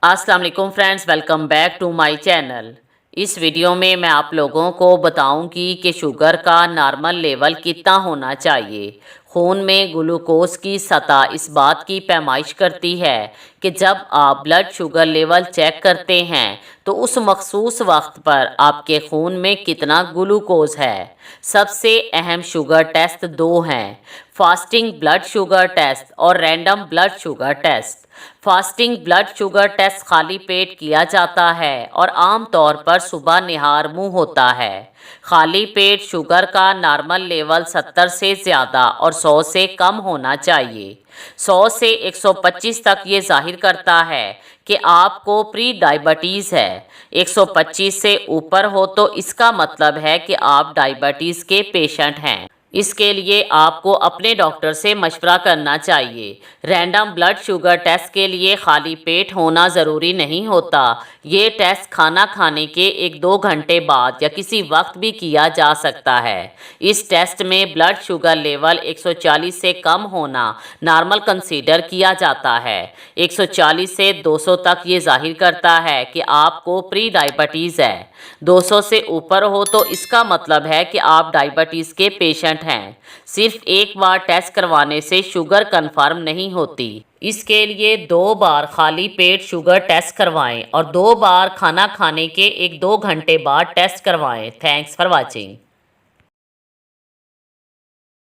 अस्सलाम वालेकुम friends, welcome back to my channel. इस वीडियो में मैं आप लोगों को बताऊंगी कि शुगर का नॉर्मल लेवल कितना होना चाहिए। खून में ग्लूकोज की सतह इस बात की पैमाइश करती है कि जब आप ब्लड शुगर लेवल चेक करते हैं तो उस मखसूस वक्त पर आपके खून में कितना ग्लूकोज है। सबसे अहम शुगर टेस्ट दो हैं, फास्टिंग ब्लड शुगर टेस्ट और random blood sugar test. Fasting blood sugar test खाली पेट किया जाता है और आमतौर पर सुबह निहार मुंह होता है। खाली पेट शुगर का नॉर्मल लेवल 70 से ज़्यादा और 100 से कम होना चाहिए। 100 से 125 तक ये जाहिर करता है कि आपको प्री डायबिटीज़ है। 125 से ऊपर हो तो इसका मतलब है कि आप डायबिटीज़ के पेशेंट हैं। इसके लिए आपको अपने डॉक्टर से मशवरा करना चाहिए। रैंडम ब्लड शुगर टेस्ट के लिए खाली पेट होना ज़रूरी नहीं होता। ये टेस्ट खाना खाने के 1-2 घंटे बाद या किसी वक्त भी किया जा सकता है। इस टेस्ट में ब्लड शुगर लेवल 140 से कम होना नॉर्मल कंसीडर किया जाता है। 140 से 200 तक ये जाहिर करता है कि आपको प्री डायबिटीज़ है। 200 से ऊपर हो तो इसका मतलब है कि आप डायबिटीज़ के पेशेंट हैं। सिर्फ एक बार टेस्ट करवाने से शुगर कंफर्म नहीं होती। इसके लिए 2 बार खाली पेट शुगर टेस्ट करवाएं और 2 बार खाना खाने के 1-2 घंटे बाद टेस्ट करवाएं। Thanks for watching.